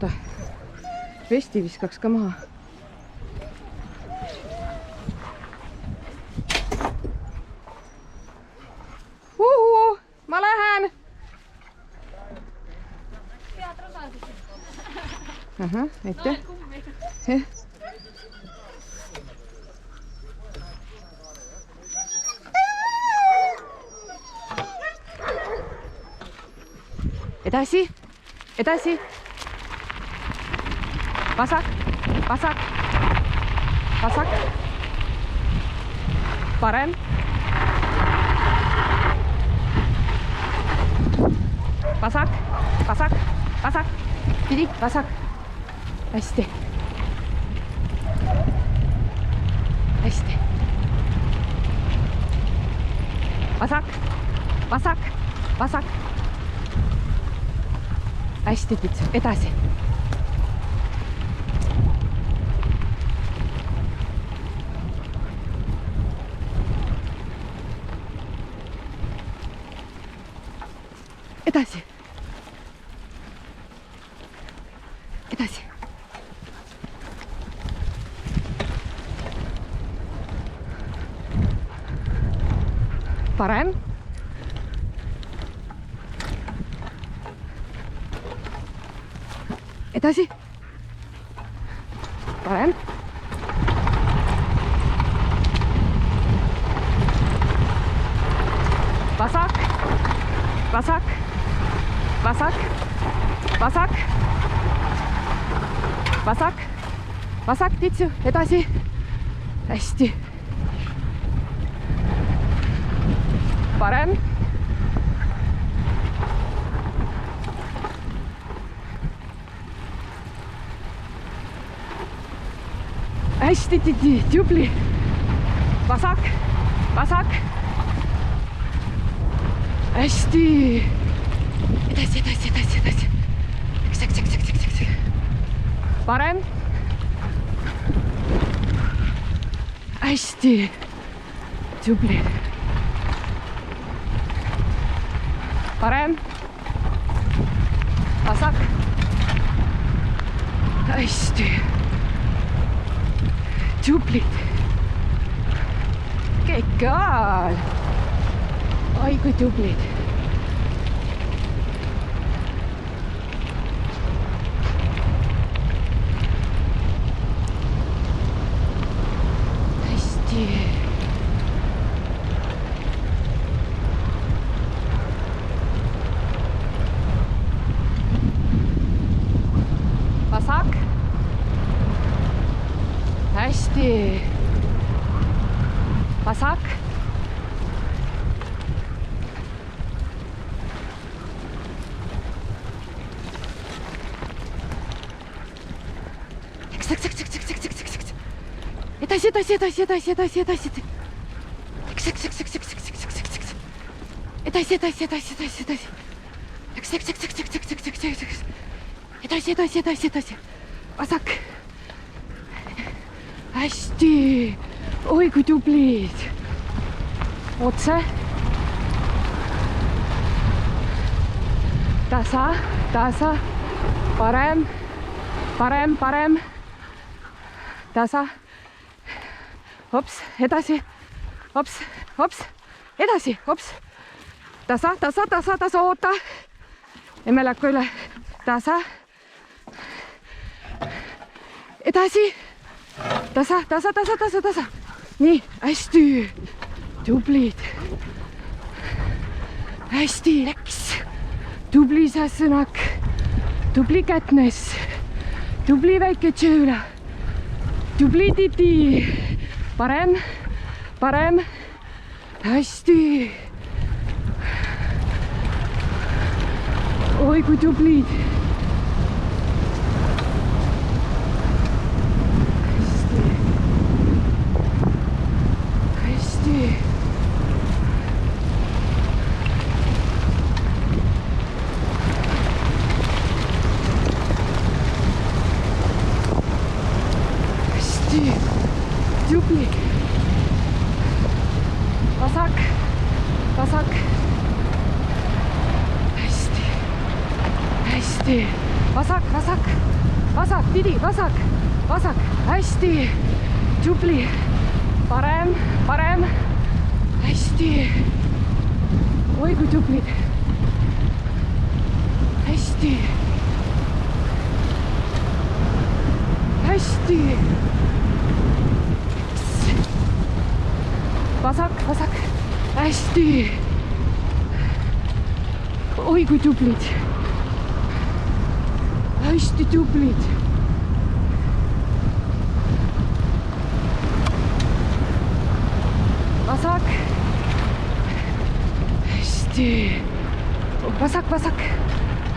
oota. Vesti viskaks ka maha. Ma lähen! Ahah, aitäh. Edasi, edasi. Vasak, vasak, vasak. Parem. Vasak, vasak, vasak. Pidi, vasak. Hästi. Hästi. Vasak, vasak, vasak. Hästi, Pitsu. Edasi. Edasi. Edasi. Parem. Edasi. Parem. Vasak. Vasak. Vasak. Vasak. Vasak. Vasak, Pitsu. Edasi. Hästi. Parem. Hästi, Titi. Tubli. Vasak. Vasak. Hästi. Edasi, edasi, edasi, edasi. Parem. Hästi. Tubli. Parem. Vasak. Hästi. Tublid. Kekal. Oi, kui tublid. Hästi. Vasak. Hästi. Vasak. Edasi, edasi, edasi, edasi, edasi, edasi. Edasi, edasi, edasi, edasi, edasi. Edasi, edasi, edasi, edasi. Vasak. Hästi. Oi, kui tublid. Otse. Tasa, tasa. Parem. Parem, parem. Tasa. Hops, edasi. Hops, hops. Edasi, hops. Tasa, tasa, tasa, tasa, oota. Emme läkku üle. Tasa. Edasi. Tasa, tasa, tasa, tasa, tasa. Nii, hästi. Tublid. Hästi, läks. Tubli Säsõnak. Tubli Kätnes. Tubli väike Tšõõla. Tubli Titi. Parem, parem. Hästi. Oi, kui tublid. Hästi. Hästi. Tubli. Vasak. Vasak. Hästi. Hästi. vasak, vasak, vasak, Tidi, vasak, vasak, hästi, tubli, parem, parem, hästi, oi kui tublid, hästi, hästi, vasak, vasak, hästi, oi kui tublid, hästi tublid, vasak, hästi, vasak, vasak,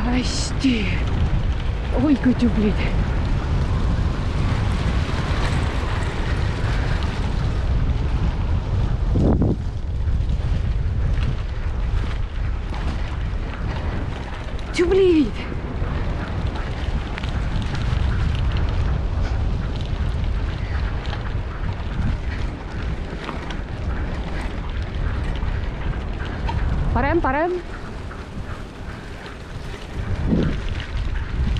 hästi, oi kui tublid. Tublid. Parem, parem.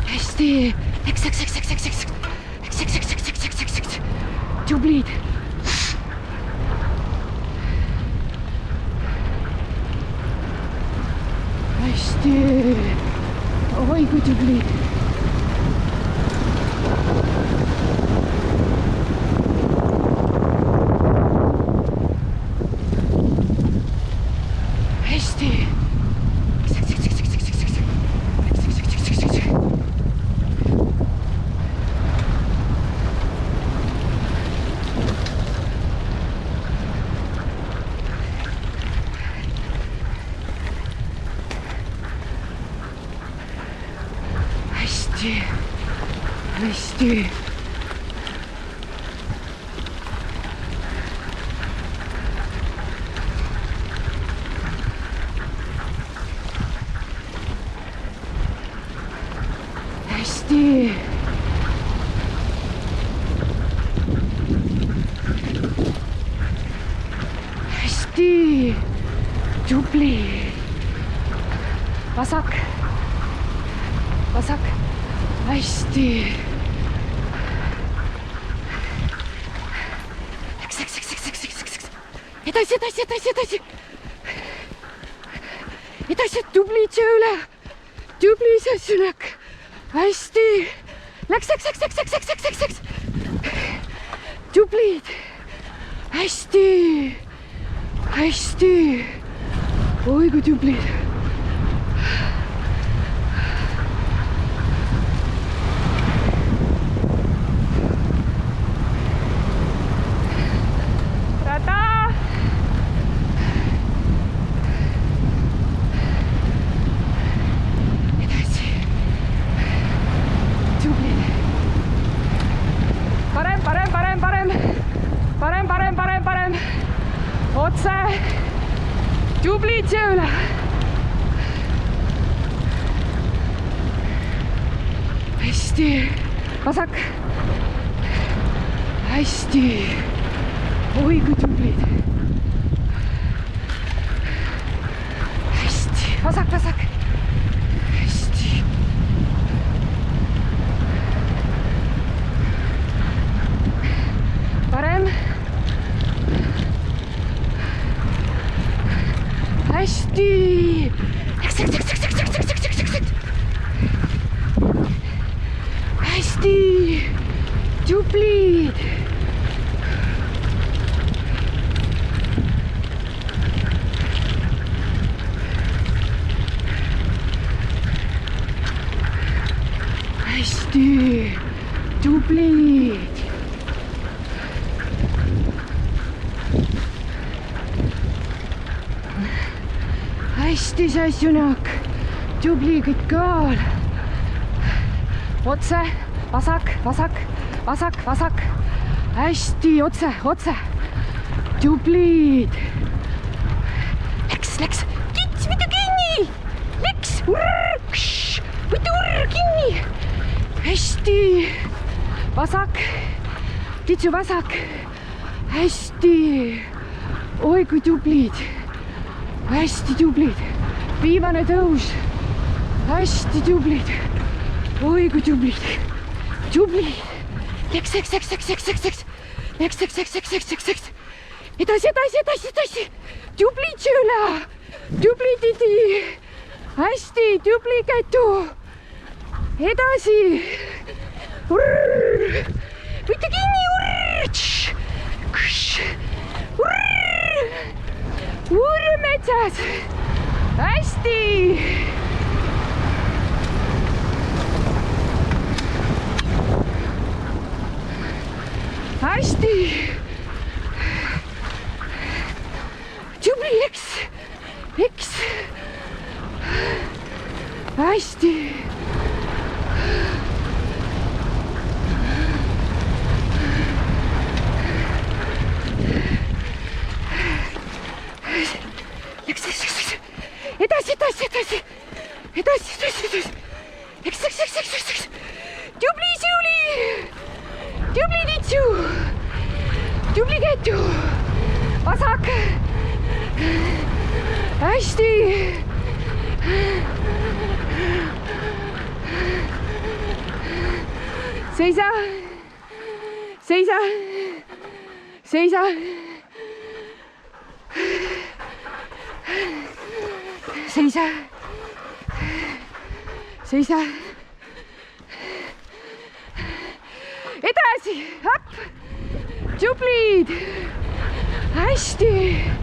Hästi. Eks. Tublid. Hästi. Oi kui tublid. Hästi. Hästi. Hästi. Hästi. Tubli. Vasak. Vasak. Hästi. Edasi, tubli tööle. Tubli sõsunak. Hästi. Läks. Tublid. Hästi. Hästi. Oi kui tublid. Parem. Otse. Tubli tööle. Hästi. Vasak. Hästi. Oi kui tublid. Hästi. Vasak. Hästi. Parem. Hästi. Hästi. Tublid. Hästi. Tublid. Hästi sõsunak. Tubli kõik kaal. Otse. Vasak. Hästi. Otse. Tublid. Läks. Kits, võta kinni. Läks. Võta kinni. Hästi. Vasak. Kitsu vasak. Hästi. Oi kui tublid. Hästi tublid. Viimane tõus. Hästi tublid. oi kui tublid, tublid. Läks. Edasi. Tubli Tšõla, tubli Didi. Hästi, tubli Kätu. Edasi. Võite kinni. Metsas. Hästi. Hästi. Tubli, läks. Hästi. Edasi. Läks. Tubli Siuli. Tubli Ditsu. Tubli Kätu. Vasak. Hästi. Seisa. Edasi, hopp, tublid, hästi.